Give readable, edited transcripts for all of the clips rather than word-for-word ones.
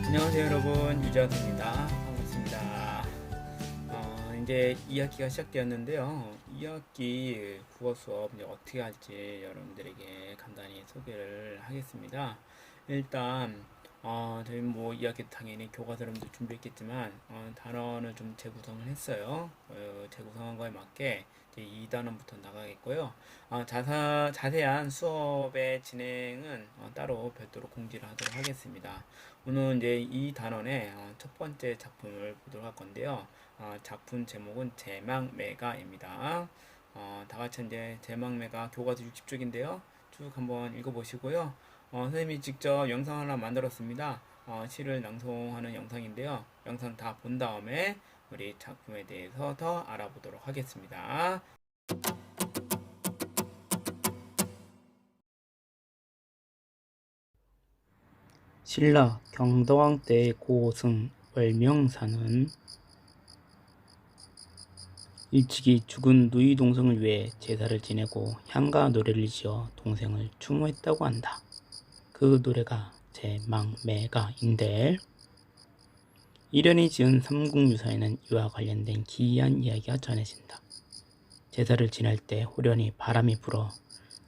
안녕하세요 여러분, 유자수입니다. 반갑습니다. 이제 2학기가 시작되었는데요. 2학기 국어 수업 이제 어떻게 할지 여러분들에게 간단히 소개를 하겠습니다. 일단 저희 뭐 2학기 당연히 교과서를 준비했겠지만 단원을 좀 재구성을 했어요. 재구성한 거에 맞게 이제 2단원부터 나가겠고요. 자세한 수업의 진행은 따로 별도로 공지를 하도록 하겠습니다. 오늘 이제 이 단원의 첫 번째 작품을 보도록 할 건데요. 작품 제목은 제망매가입니다. 다 같이 이제 제망매가 교과서 60쪽인데요. 쭉 한번 읽어보시고요. 선생님이 직접 영상 하나 만들었습니다. 시를 낭송하는 영상인데요. 영상 다 본 다음에 우리 작품에 대해서 더 알아보도록 하겠습니다. 신라 경덕왕 때의 고승 월명사는 일찍이 죽은 누이 동생을 위해 제사를 지내고 향가 노래를 지어 동생을 추모했다고 한다. 그 노래가 제망매가인데, 이련이 지은 삼국유사에는 이와 관련된 기이한 이야기가 전해진다. 제사를 지낼 때 호련히 바람이 불어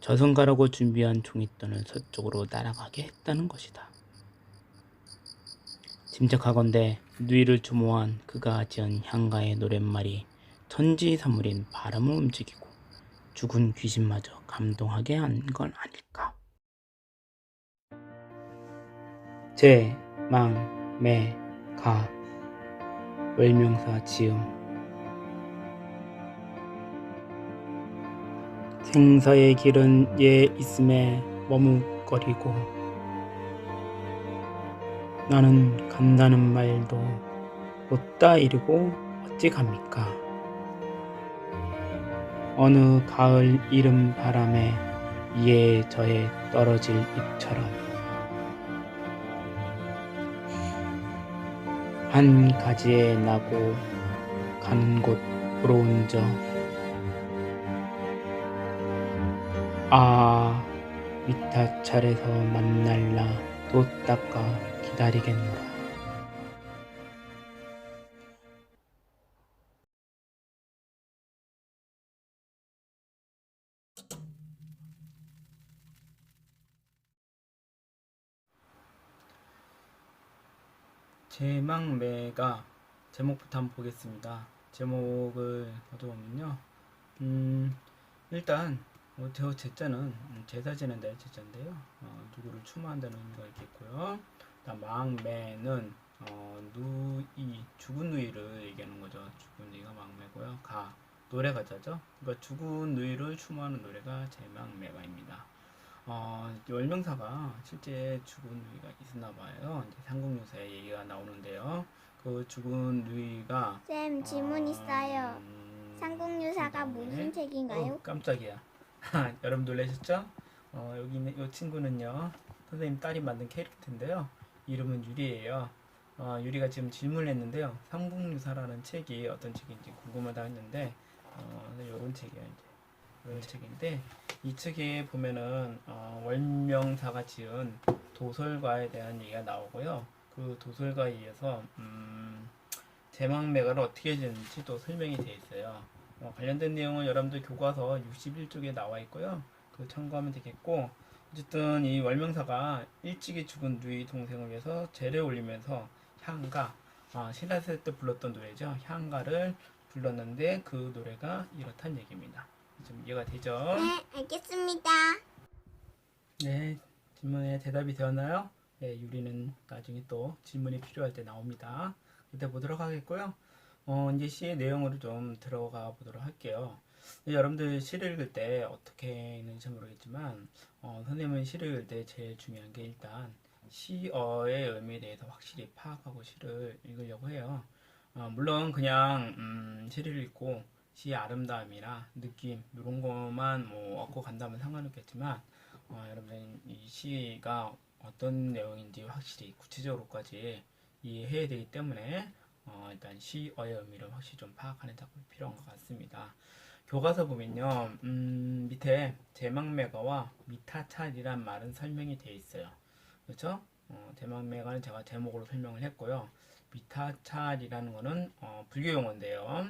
저승가라고 준비한 종잇돈을 서쪽으로 날아가게 했다는 것이다. 짐작하건대 누이를 추모한 그가 지은 향가의 노랫말이 천지사물인 바람을 움직이고 죽은 귀신마저 감동하게 한 건 아닐까. 제망매가 월명사 지음. 생사의 길은 예 있음에 머뭇거리고 나는 간다는 말도 못다 이르고 어찌 갑니까. 어느 가을 이른 바람에 이에 저에 떨어질 잎처럼 한 가지에 나고 가는 곳 부러운 저 밑하찰에서 만날라 돛 닦아 기다리겠노라. 제망매가 제목부터 한번 보겠습니다. 제목을 보면요. 일단 저 제자는 제사 지낸다의 제자인데요. 누구를 추모한다는 의미가 있겠고요. 다음 망매는 누이, 죽은 누이를 얘기하는 거죠. 죽은 누이가 망매고요. 노래 가자죠. 그러니까 죽은 누이를 추모하는 노래가 제망매가입니다. 월명사가 실제 죽은 누이가 있었나 봐요. 이제 삼국유사에 얘기가 나오는데요. 그 죽은 누이가 쌤, 질문 있어요. 삼국유사가 무슨 책인가요? 깜짝이야. 여러분 놀라셨죠? 여기 있는 이 친구는요, 선생님 딸이 만든 캐릭터인데요. 이름은 유리예요. 유리가 지금 질문을 했는데요. 삼국유사라는 책이 어떤 책인지 궁금하다 했는데, 이런 책이에요. 이제. 이런 책인데, 이 책에 보면은 월명사가 지은 도설가에 대한 얘기가 나오고요. 그 도설가에 의해서 제망매가를 어떻게 지는지 또 설명이 되어 있어요. 관련된 내용은 여러분들 교과서 61쪽에 나와 있고요. 그 참고하면 되겠고, 어쨌든 이 월명사가 일찍이 죽은 누이 동생을 위해서 제를 올리면서 향가, 신라시대 때 불렀던 노래죠. 향가를 불렀는데 그 노래가 이렇단 얘기입니다. 좀 이해가 되죠? 네, 알겠습니다. 네, 질문에 대답이 되었나요? 네, 유리는 나중에 또 질문이 필요할 때 나옵니다. 그때 보도록 하겠고요. 이제 시의 내용으로 좀 들어가 보도록 할게요. 여러분들 시를 읽을 때 어떻게 읽는지 모르겠지만, 선생님은 시를 읽을 때 제일 중요한 게 일단 시어의 의미에 대해서 확실히 파악하고 시를 읽으려고 해요. 물론 그냥 시를 읽고 시의 아름다움이나 느낌 이런 것만 뭐 얻고 간다면 상관없겠지만, 여러분 이 시가 어떤 내용인지 확실히 구체적으로까지 이해해야 되기 때문에 일단 시어의 의미를 확실히 좀 파악하는 작업이 필요한 것 같습니다. 교과서 보면요, 밑에 제망매가와 미타찰이란 말은 설명이 되어 있어요. 그렇죠? 제망매가는 제가 제목으로 설명을 했고요. 미타찰이라는 거는 불교 용어인데요.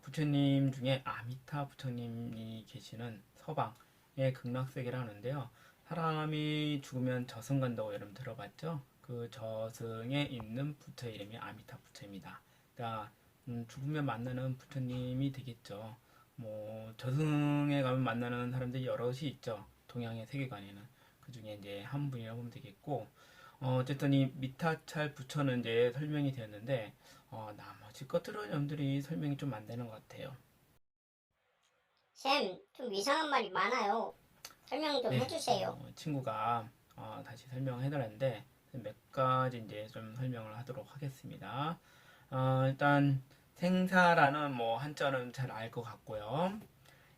부처님 중에 아미타 부처님이 계시는 서방의 극락세계를 하는데요. 사람이 죽으면 저승 간다고 여러분 들어봤죠? 그 저승에 있는 부처 이름이 아미타 부처입니다. 그러니까 죽으면 만나는 부처님이 되겠죠. 뭐 저승에 가면 만나는 사람들이 여럿이 있죠. 동양의 세계관에는 그 중에 이제 한 분이라고 보면 되겠고, 어쨌든 이 미타찰 부처는 이제 설명이 되었는데 나머지 것들은 여러분들이 설명이 좀 안 되는 것 같아요. 쌤, 좀 이상한 말이 많아요. 설명 좀 네, 해주세요. 친구가 다시 설명해달라는데 몇 가지 이제 좀 설명을 하도록 하겠습니다. 일단 생사라는 뭐 한자는 잘 알 것 같고요.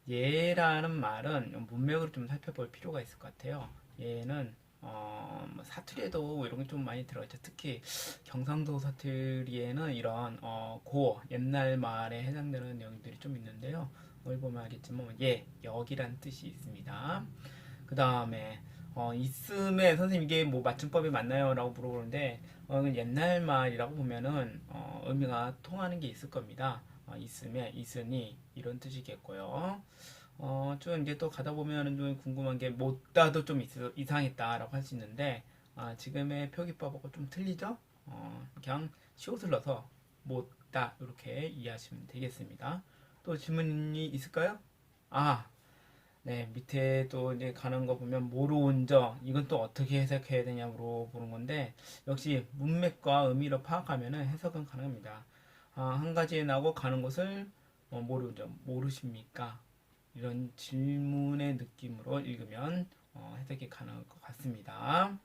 예라는 말은 문맥을 좀 살펴볼 필요가 있을 것 같아요. 예는 뭐 사투리에도 이런 게 좀 많이 들어있죠. 특히 경상도 사투리에는 이런 고어 옛날 말에 해당되는 내용들이 좀 있는데요. 뭘 보면 알겠지만 예, 여기란 뜻이 있습니다. 그 다음에 있음에 선생님 이게 뭐 맞춤법이 맞나요? 라고 물어보는데 옛날 말이라고 보면은 의미가 통하는 게 있을 겁니다. 있음에 있으니 이런 뜻이겠고요. 좀 이제 또 가다 보면은 좀 궁금한 게 못다도 좀 이상했다라고 할 수 있는데 지금의 표기법하고 좀 틀리죠? 그냥 시옷을 넣어서 못다 이렇게 이해하시면 되겠습니다. 또 질문이 있을까요? 아, 네, 밑에 또 이제 가는 거 보면 모르온저 이건 또 어떻게 해석해야 되냐 물어보는 건데 역시 문맥과 의미로 파악하면은 해석은 가능합니다. 한 가지에 나고 가는 것을 모르죠. 모르십니까? 이런 질문의 느낌으로 읽으면 해석이 가능할 것 같습니다.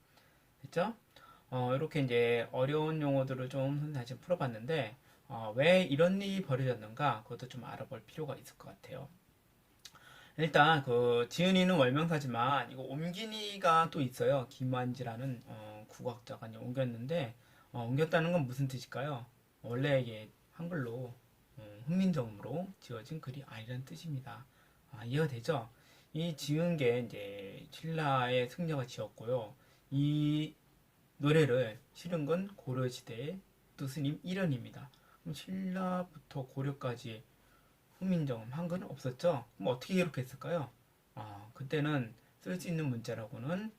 됐죠? 이렇게 이제 어려운 용어들을 좀 선생님 다시 풀어봤는데 왜 이런 일이 벌어졌는가 그것도 좀 알아볼 필요가 있을 것 같아요. 일단 그 지은이는 월명사지만 이거 옮긴이가 또 있어요. 김완지라는 국어학자가 이제 옮겼는데 옮겼다는 건 무슨 뜻일까요? 원래 이게 한글로 훈민정음으로 지어진 글이 아니라는 뜻입니다. 이해가 되죠? 이 지은 게 이제 신라의 승려가 지었고요. 이 노래를 실은 건 고려시대의 또 스님 일현입니다. 그럼 신라부터 고려까지 훈민정음 한글은 없었죠. 그럼 어떻게 기록했을까요? 그때는 쓸 수 있는 문자라고는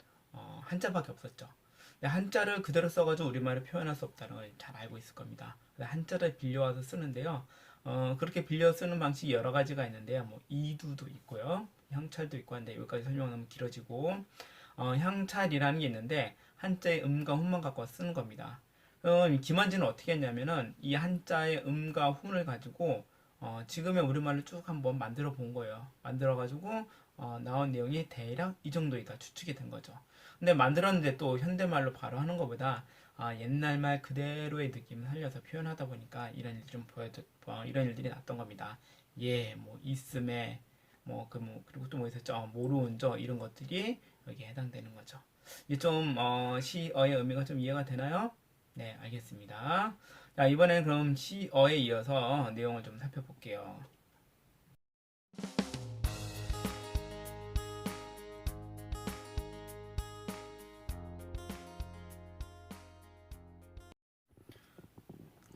한자밖에 없었죠. 근데 한자를 그대로 써가지고 우리말을 표현할 수 없다는 걸 잘 알고 있을 겁니다. 그래서 한자를 빌려와서 쓰는데요. 그렇게 빌려 쓰는 방식이 여러 가지가 있는데요. 뭐 이두도 있고요. 향찰도 있고 한데 여기까지 설명하면 길어지고 향찰이라는 게 있는데 한자의 음과 훈만 갖고 쓰는 겁니다. 김한진은 어떻게 했냐면은 이 한자의 음과 훈을 가지고 지금의 우리말을 쭉 한번 만들어 본 거예요. 만들어 가지고 나온 내용이 대략 이 정도이다 추측이 된 거죠. 근데 만들었는데 또 현대말로 바로 하는 것보다 옛날 말 그대로의 느낌을 살려서 표현하다 보니까 이런 일이 좀 이런 일들이 났던 겁니다. 예, 뭐 있음에 그리고 또 뭐 있었죠? 모르운저 이런 것들이 여기에 해당되는 거죠. 이게 좀 시어의 의미가 좀 이해가 되나요? 네, 알겠습니다. 자, 이번에는 그럼 시어에 이어서 내용을 좀 살펴볼게요.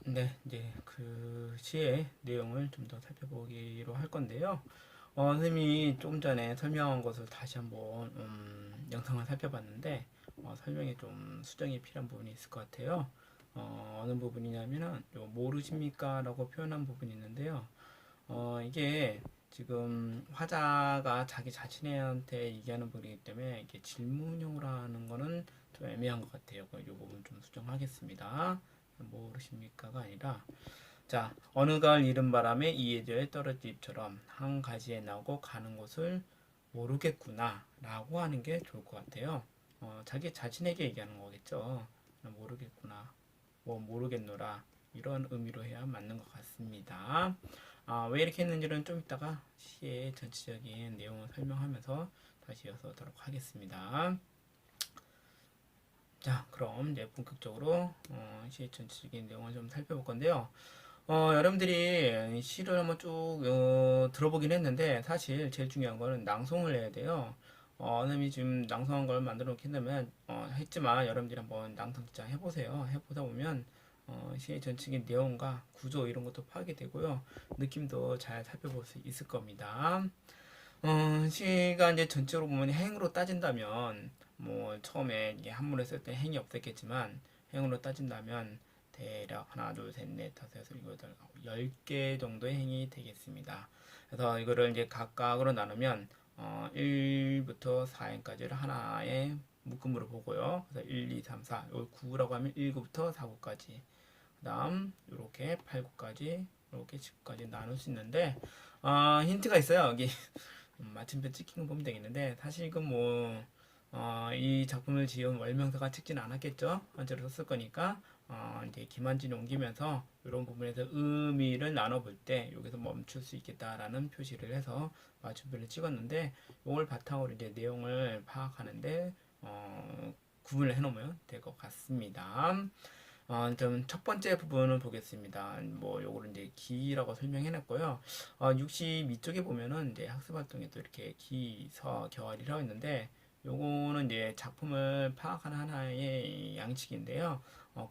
네, 이제 그 시의 내용을 좀 더 살펴보기로 할 건데요. 선생님이 조금 전에 설명한 것을 다시 한번 영상을 살펴봤는데 설명에 좀 수정이 필요한 부분이 있을 것 같아요. 어느 부분이냐면은 요 모르십니까? 라고 표현한 부분이 있는데요. 이게 지금 화자가 자기 자신한테 얘기하는 부분이기 때문에 이게 질문형으로 하는 거는 좀 애매한 것 같아요. 이 부분 좀 수정하겠습니다. 모르십니까가 아니라 자 어느 가을 이른 바람에 이해저에 떨어집처럼 한 가지에 나고 가는 곳을 모르겠구나 라고 하는 게 좋을 것 같아요. 자기 자신에게 얘기하는 거겠죠. 모르겠구나 뭐 모르겠노라 이런 의미로 해야 맞는 것 같습니다. 왜 이렇게 했는지는 좀 이따가 시의 전체적인 내용을 설명하면서 다시 이어서 오도록 하겠습니다. 자, 그럼 이제 본격적으로 시의 전체적인 내용을 좀 살펴볼 건데요. 여러분들이 시를 한번 쭉 들어보긴 했는데 사실 제일 중요한 거는 낭송을 해야 돼요. 어느님이 지금 낭송한 걸 만들어 놓긴다면 했지만 여러분들이 한번 낭송 진짜 해보세요. 해보다 보면 시의 전체적인 내용과 구조 이런 것도 파악이 되고요. 느낌도 잘 살펴볼 수 있을 겁니다. 시가 이제 전체로 보면 행으로 따진다면 뭐 처음에 이게 한문을 쓸 때 행이 없었겠지만 행으로 따진다면 대략 하나, 둘, 셋, 넷, 다섯, 여섯, 일곱, 여덟, 아홉, 10개 정도의 행이 되겠습니다. 그래서 이거를 이제 각각으로 나누면 1부터 4행까지를 하나의 묶음으로 보고요. 그래서 1, 2, 3, 4, 요 9라고 하면 1구부터 4구까지, 그 다음 이렇게 8, 9까지, 이렇게 10까지 나눌 수 있는데 힌트가 있어요. 여기 마침표 찍힌 거 보면 되겠는데 사실 이건 뭐 이 작품을 지은 월명사가 찍지는 않았겠죠. 한자로 썼을 거니까 이제 김한진이 옮기면서 이런 부분에서 의미를 나눠볼 때 여기서 멈출 수 있겠다라는 표시를 해서 마침표를 찍었는데 이걸 바탕으로 이제 내용을 파악하는데 구분을 해놓으면 될 것 같습니다. 좀 첫 번째 부분을 보겠습니다. 뭐 요거를 이제 기라고 설명해놨고요. 62쪽에 보면은 이제 학습활동에도 이렇게 기, 서, 결이라고 있는데 요거는 이제 작품을 파악하는 하나의 양식인데요.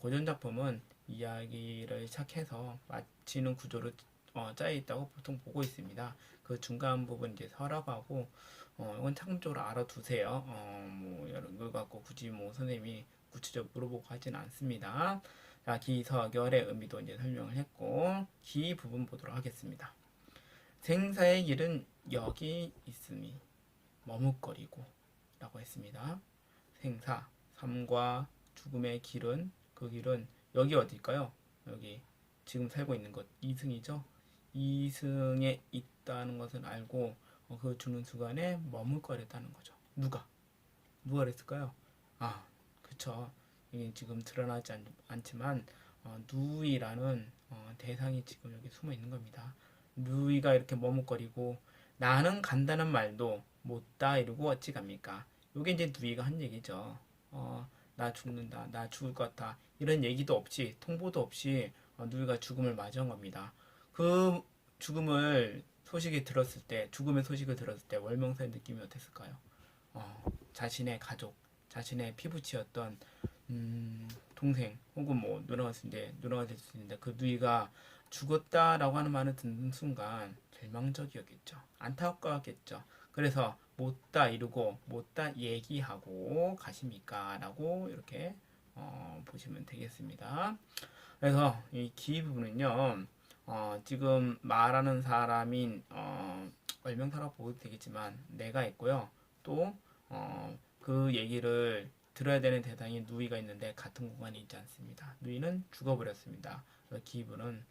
고전 작품은 이야기를 시작해서 마치는 구조로 짜여 있다고 보통 보고 있습니다. 그 중간 부분 이제 서라고 하고 이건 참고적으로 알아두세요. 뭐 이런 걸 갖고 굳이 뭐 선생님이 구체적으로 물어보고 하지는 않습니다. 자, 기서결의 의미도 이제 설명을 했고 기 부분 보도록 하겠습니다. 생사의 길은 여기 있음이 머뭇거리고 라고 했습니다. 생사, 삶과 죽음의 길은 그 길은 여기 어딜까요? 여기 지금 살고 있는 것 이승이죠. 이승에 있다는 것을 알고 그 죽는 순간에 머뭇거렸다는 거죠. 누가 그랬을까요? 그쵸. 이게 지금 드러나지 않지만 누이라는 대상이 지금 여기 숨어 있는 겁니다. 누이가 이렇게 머뭇거리고 나는 간다는 말도 못다 이러고 어찌 갑니까? 요게 이제 누이가 한 얘기죠. 나 죽는다, 나 죽을 것 같다 이런 얘기도 없이 통보도 없이 누이가 죽음을 맞이한 겁니다. 그 죽음의 소식을 들었을 때 월명사의 느낌이 어땠을까요? 자신의 가족, 자신의 피부치였던 동생 혹은 뭐 누나가 될 수 있는데 그 누이가 죽었다라고 하는 말을 듣는 순간 절망적이었겠죠. 안타깝겠죠. 그래서 못다 이루고 못다 얘기하고 가십니까? 라고 이렇게 보시면 되겠습니다. 그래서 이 기 부분은요. 지금 말하는 사람인 월명사라고 보도 되겠지만 내가 있고요. 또 그 얘기를 들어야 되는 대상이 누이가 있는데 같은 공간에 있지 않습니다. 누이는 죽어버렸습니다. 그래서 기부는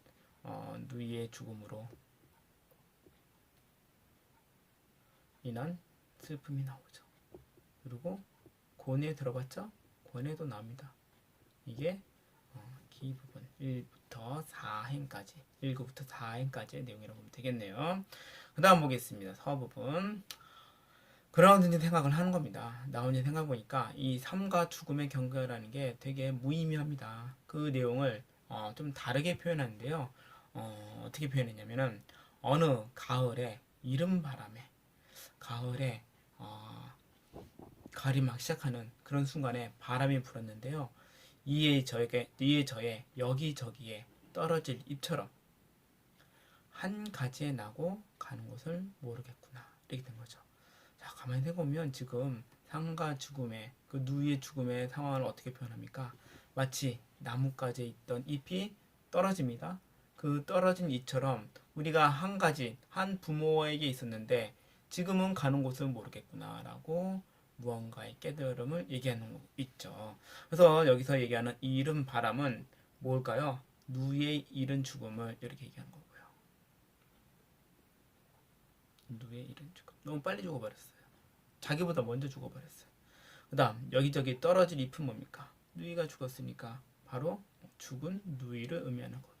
누이의 죽음으로 인한 슬픔이 나오죠. 그리고 고뇌에 들어봤죠? 고뇌도 나옵니다. 이게 기 부분 1부터 4행까지 1구부터 4행까지의 내용이라고 보면 되겠네요. 그 다음 보겠습니다. 서 부분 그런 생각을 하는 겁니다. 나 혼자 생각해 보니까 이 삶과 죽음의 경계라는 게 되게 무의미합니다. 그 내용을 좀 다르게 표현하는데요. 어떻게 표현했냐면은 어느 가을에 이른 바람에 가을에 가을이 막 시작하는 그런 순간에 바람이 불었는데요. 이에 저에 여기저기에 떨어질 잎처럼 한 가지에 나고 가는 것을 모르겠구나 이렇게 된 거죠. 자, 가만히 생각해보면 지금 삶과 죽음의 그 누이의 죽음의 상황을 어떻게 표현합니까? 마치 나뭇가지에 있던 잎이 떨어집니다. 그 떨어진 잎처럼 우리가 한 가지 한 부모에게 있었는데 지금은 가는 곳을 모르겠구나 라고 무언가의 깨달음을 얘기하는 거 있죠. 그래서 여기서 얘기하는 이른 바람은 뭘까요? 누이의 이른 죽음을 이렇게 얘기하는 거고요. 누이의 이른 죽음. 너무 빨리 죽어버렸어요. 자기보다 먼저 죽어버렸어요. 그 다음 여기저기 떨어질 잎은 뭡니까? 누이가 죽었으니까 바로 죽은 누이를 의미하는 거고요.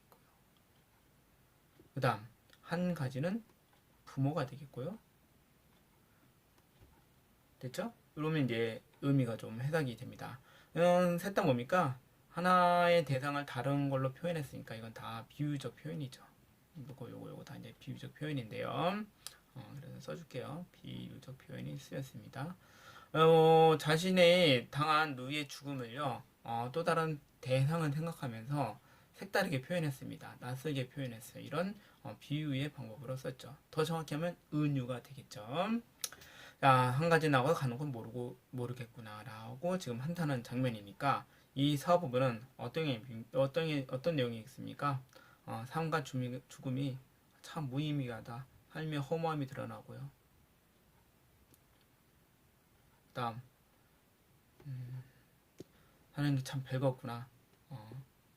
그 다음 한 가지는 부모가 되겠고요. 됐죠? 그러면 이제 의미가 좀 해석이 됩니다. 셋 다 뭡니까? 하나의 대상을 다른 걸로 표현했으니까 이건 다 비유적 표현이죠. 요거 다 이제 비유적 표현인데요. 그래서 써줄게요. 비유적 표현이 쓰였습니다. 자신의 당한 누이의 죽음을요, 또 다른 대상을 생각하면서 색다르게 표현했습니다. 낯설게 표현했어요. 이런 비유의 방법으로 썼죠. 더 정확히 하면 은유가 되겠죠. 자, 한 가지 나고 가는 건 모르겠구나 라고 지금 한탄한 장면이니까 이 사업 부분은 어떤 내용이 있습니까? 삶과 죽음이 참 무의미하다. 삶의 허무함이 드러나고요. 다음, 사는 게 참 별거 없구나.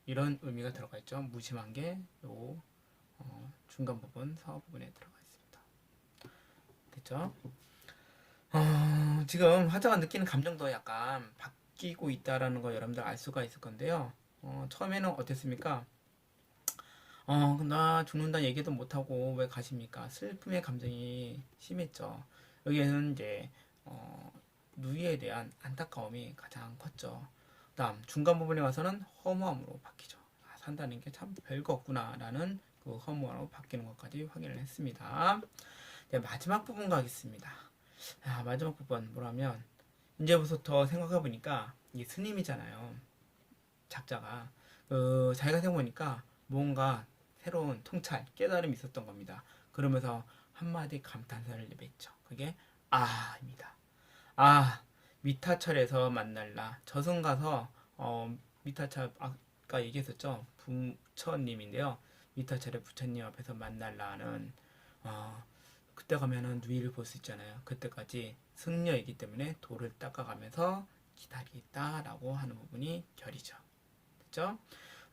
이런 의미가 들어가 있죠. 무심한 게 요 중간 부분, 사업 부분에 들어가 있습니다. 됐죠? 지금 화자가 느끼는 감정도 약간 바뀌고 있다라는 거 여러분들 알 수가 있을 건데요. 처음에는 어땠습니까? 나 죽는다 얘기도 못하고 왜 가십니까? 슬픔의 감정이 심했죠. 여기에는 이제 누이에 대한 안타까움이 가장 컸죠. 다음 중간 부분에 와서는 허무함으로 바뀌죠. 산다는 게 참 별거 없구나 라는 그 허무함으로 바뀌는 것까지 확인을 했습니다. 네, 마지막 부분 가겠습니다. 마지막 부분 뭐라면 이제부터 생각해 보니까 이게 스님이잖아요. 작자가 자기가 생각해보니까 뭔가 새로운 통찰, 깨달음이 있었던 겁니다. 그러면서 한마디 감탄사를 내뱉죠. 그게 아입니다. 미타철에서 만날라. 저승 가서 미타철 아까 얘기했었죠. 부처님인데요. 미타철의 부처님 앞에서 만날라는 그때 가면은 누이를 볼 수 있잖아요. 그때까지 승려이기 때문에 돌을 닦아가면서 기다리겠다라고 하는 부분이 결이죠. 됐죠?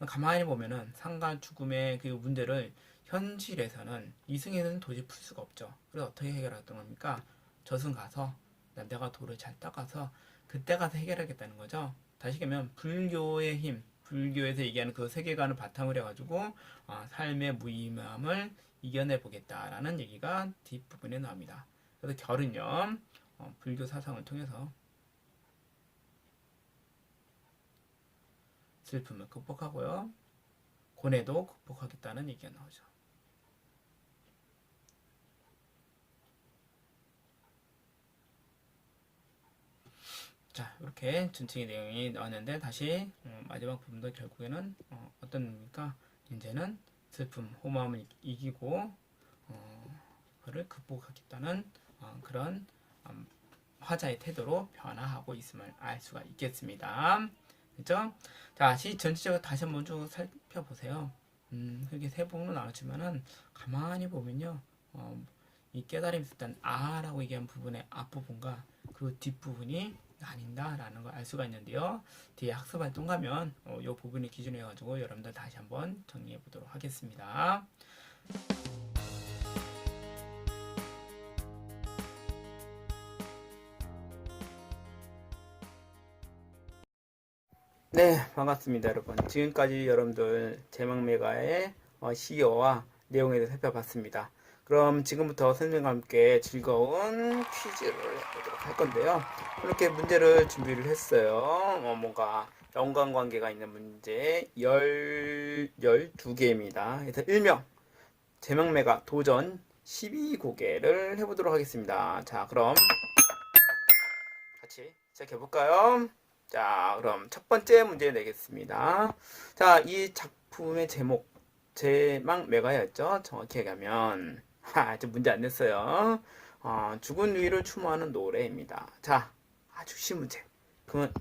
가만히 보면은 상과 죽음의 그 문제를 현실에서는 이승에서는 도저히 풀 수가 없죠. 그래서 어떻게 해결하던 겁니까? 저승 가서 내가 돌을 잘 닦아서 그때 가서 해결하겠다는 거죠. 다시 얘기하면 불교의 힘, 불교에서 얘기하는 그 세계관을 바탕으로 해가지고 삶의 무의미함을 이겨내 보겠다라는 얘기가 뒷부분에 나옵니다. 그래서 결은요, 불교 사상을 통해서 슬픔을 극복하고요, 고뇌도 극복하겠다는 얘기가 나오죠. 자, 이렇게 전체의 내용이 나왔는데 다시 마지막 부분도 결국에는 어떤 의미입니까? 이제는 슬픔, 허무함을 이기고 그를 극복하겠다는 그런 화자의 태도로 변화하고 있음을 알 수가 있겠습니다. 그렇죠? 자, 전체적으로 다시 한번 쭉 살펴보세요. 그렇게 세 부분으로 나왔지만은 가만히 보면요, 이 깨달음이 있었던 아라고 얘기한 부분의 앞부분과 그 뒷부분이 나뉜다라는 걸 알 수가 있는데요. 뒤에 학습 활동 가면 이 부분을 기준으로 해가지고 여러분들 다시 한번 정리해 보도록 하겠습니다. 네, 반갑습니다, 여러분. 지금까지 여러분들 제막메가의 시어와 내용에 대해서 살펴봤습니다. 그럼 지금부터 선생님과 함께 즐거운 퀴즈를 해보도록 할 건데요. 이렇게 문제를 준비를 했어요. 뭔가 연관관계가 있는 문제 12개입니다. 그래서 일명 제막메가 도전 12고개를 해보도록 하겠습니다. 자, 그럼 같이 시작해볼까요? 자, 그럼 첫 번째 문제 내겠습니다. 자, 이 작품의 제목 제막메가였죠. 정확히 얘기하면 아직 문제 안 냈어요. 죽은 누이를 추모하는 노래입니다. 자, 아주 쉬운 문제. 그러면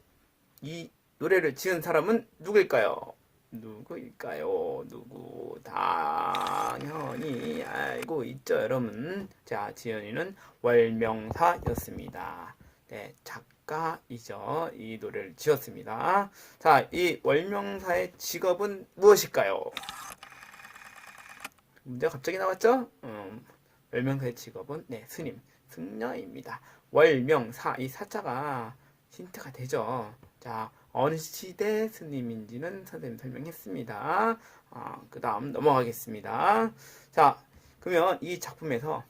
이 노래를 지은 사람은 누구일까요? 누구 당연히 알고 있죠, 여러분. 자, 지연이는 월명사였습니다. 네, 작가이죠. 이 노래를 지었습니다. 자, 이 월명사의 직업은 무엇일까요? 문제가 갑자기 나왔죠? 월명사의 직업은 스님, 승려입니다. 월명사, 이 사자가 힌트가 되죠. 자, 어느 시대 스님인지는 선생님이 설명했습니다. 그 다음 넘어가겠습니다. 자, 그러면 이 작품에서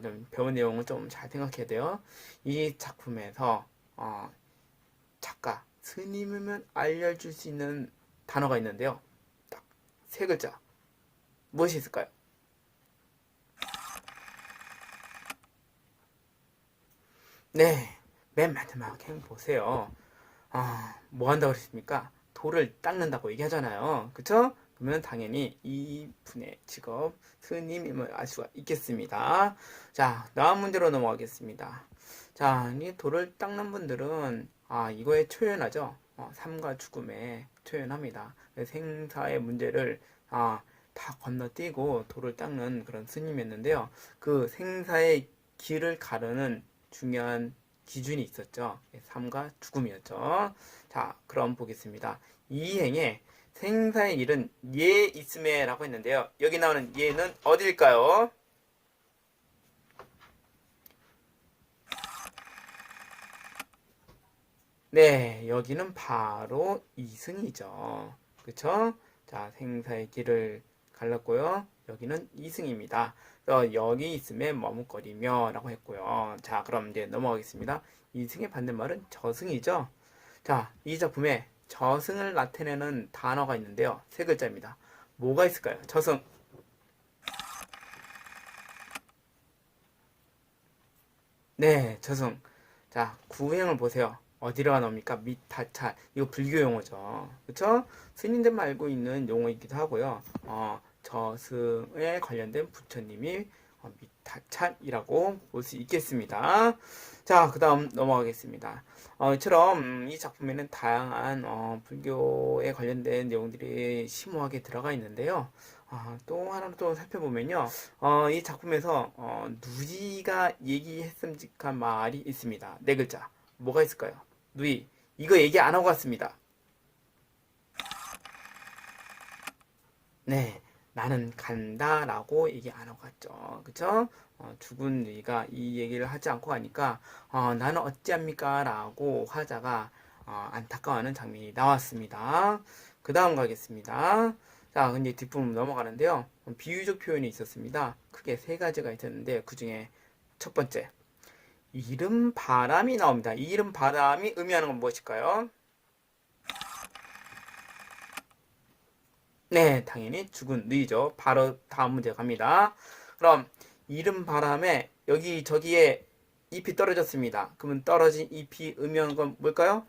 좀 배운 내용을 좀 잘 생각해야 돼요. 이 작품에서 작가, 스님이면 알려줄 수 있는 단어가 있는데요. 딱 세 글자. 무엇이 있을까요? 네, 맨 마지막에 보세요. 뭐 한다고 그랬습니까? 돌을 닦는다고 얘기하잖아요. 그쵸? 그러면 당연히 이분의 직업, 스님임을 알 수가 있겠습니다. 자, 다음 문제로 넘어가겠습니다. 자, 이 돌을 닦는 분들은, 이거에 초연하죠? 삶과 죽음에 초연합니다. 생사의 문제를, 다 건너뛰고 돌을 닦는 그런 스님이었는데요. 그 생사의 길을 가르는 중요한 기준이 있었죠. 삶과 죽음이었죠. 자, 그럼 보겠습니다. 이 행에 생사의 일은 예 있음에 라고 했는데요. 여기 나오는 예는 어딜까요? 네, 여기는 바로 이승이죠. 그쵸? 자, 생사의 길을 갈랐고요. 여기는 이승입니다. 그래서 여기 있음에 머뭇거리며 라고 했고요. 자, 그럼 이제 넘어가겠습니다. 이승의 반대말은 저승이죠. 자, 이 작품에 저승을 나타내는 단어가 있는데요. 세 글자입니다. 뭐가 있을까요? 저승. 네, 저승. 자, 구행을 보세요. 어디로 나옵니까? 미타찰. 이거 불교 용어죠. 그쵸? 스님들만 알고 있는 용어이기도 하고요. 저승에 관련된 부처님이 미타찰이라고 볼 수 있겠습니다. 자, 그 다음 넘어가겠습니다. 이처럼 이 작품에는 다양한 불교에 관련된 내용들이 심오하게 들어가 있는데요. 또 하나 또 살펴보면요. 이 작품에서 누이가 얘기했음직한 말이 있습니다. 네 글자. 뭐가 있을까요? 누이. 이거 얘기 안 하고 왔습니다. 네. 나는 간다 라고 얘기 안 하고 갔죠. 그쵸? 죽은 누이가 이 얘기를 하지 않고 가니까 나는 어찌합니까? 라고 화자가 안타까워하는 장면이 나왔습니다. 그 다음 가겠습니다. 자, 이제 뒷부분 넘어가는데요. 비유적 표현이 있었습니다. 크게 세 가지가 있었는데 그 중에 첫 번째. 이름 바람이 나옵니다. 이 이름 바람이 의미하는 건 무엇일까요? 네, 당연히 죽은 누이죠. 바로 다음 문제 갑니다. 그럼 이름 바람에 여기저기에 잎이 떨어졌습니다. 그러면 떨어진 잎이 의미하는 건 뭘까요?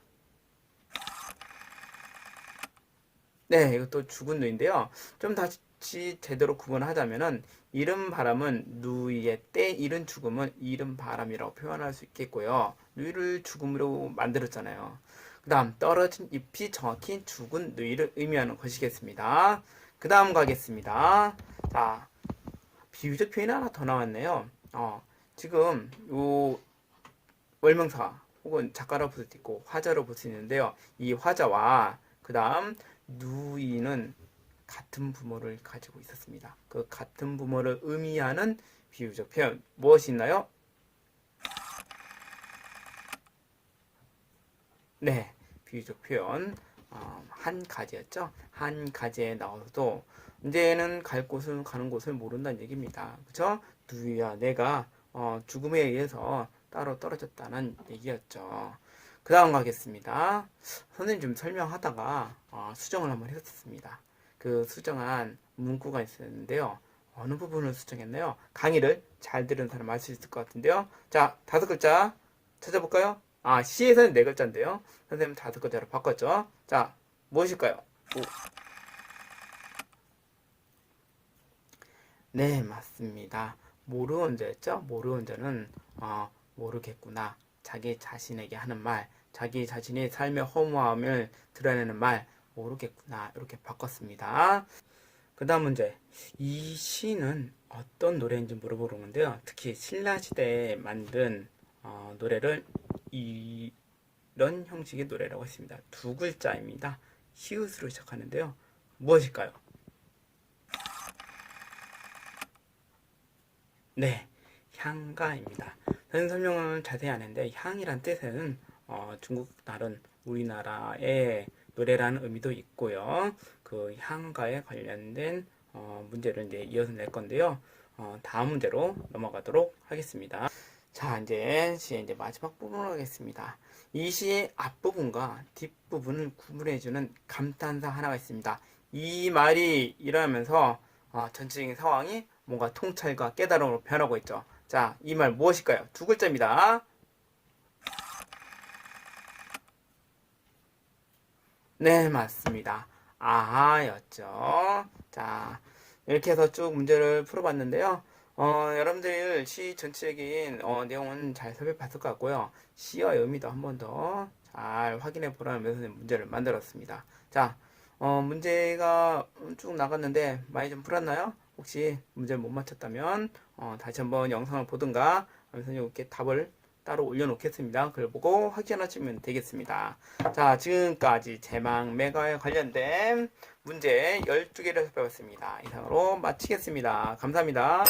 네, 이것도 죽은 누이인데요. 좀 다시 제대로 구분하자면은 이른 바람은 누이의 때 이른 죽음은 이른 바람이라고 표현할 수 있겠고요. 누이를 죽음으로 만들었잖아요. 그 다음 떨어진 잎이 정확히 죽은 누이를 의미하는 것이겠습니다. 그 다음 가겠습니다. 자, 비유적 표현이 하나 더 나왔네요. 지금 요 월명사 혹은 작가로 볼 수 있고 화자로 볼 수 있는데요. 이 화자와 그 다음 누이는 같은 부모를 가지고 있었습니다. 그 같은 부모를 의미하는 비유적 표현 무엇이 있나요? 네, 비유적 표현 한 가지였죠. 한 가지에 나와도 이제는 갈 곳은 가는 곳을 모른다는 얘기입니다. 그렇죠? 누이와 내가 죽음에 의해서 따로 떨어졌다는 얘기였죠. 그 다음 가겠습니다. 선생님 좀 설명하다가 수정을 한번 했었습니다. 그 수정한 문구가 있었는데요. 어느 부분을 수정했나요? 강의를 잘 들은 사람 알 수 있을 것 같은데요. 자, 다섯 글자 찾아볼까요? C에서는 네 글자인데요. 선생님 다섯 글자로 바꿨죠. 자, 무엇일까요? 오. 네, 맞습니다. 모르언자였죠? 모르언자는 모르겠구나. 자기 자신에게 하는 말, 자기 자신의 삶의 허무함을 드러내는 말, 모르겠구나. 이렇게 바꿨습니다. 그 다음 문제. 이 시는 어떤 노래인지 물어보는 건데요. 특히 신라시대에 만든 노래를 이런 형식의 노래라고 했습니다. 두 글자입니다. 시옷으로 시작하는데요. 무엇일까요? 네, 향가입니다. 저는 설명을 자세히 하는데 향이란 뜻은 중국 다른 우리나라의 노래라는 의미도 있고요. 그 향가에 관련된 문제를 이제 이어서 낼 건데요. 다음 문제로 넘어가도록 하겠습니다. 자, 이제 마지막 부분으로 하겠습니다. 이 시의 앞부분과 뒷부분을 구분해주는 감탄사 하나가 있습니다. 이 말이 일어나면서 전체적인 상황이 뭔가 통찰과 깨달음으로 변하고 있죠. 자, 이 말 무엇일까요? 두 글자입니다. 네, 맞습니다. 아하였죠. 자, 이렇게 해서 쭉 문제를 풀어봤는데요. 여러분들 시 전체적인 내용은 잘 살펴봤을 것 같고요. 시와 의미도 한 번 더 잘 확인해 보라면서 문제를 만들었습니다. 자, 문제가 쭉 나갔는데 많이 좀 풀었나요? 혹시 문제를 못 맞췄다면 다시 한번 영상을 보든가 하면서 이렇게 답을 따로 올려놓겠습니다. 그걸 보고 확인하시면 되겠습니다. 자, 지금까지 제망매가에 관련된 문제 12개를 살펴봤습니다. 이상으로 마치겠습니다. 감사합니다.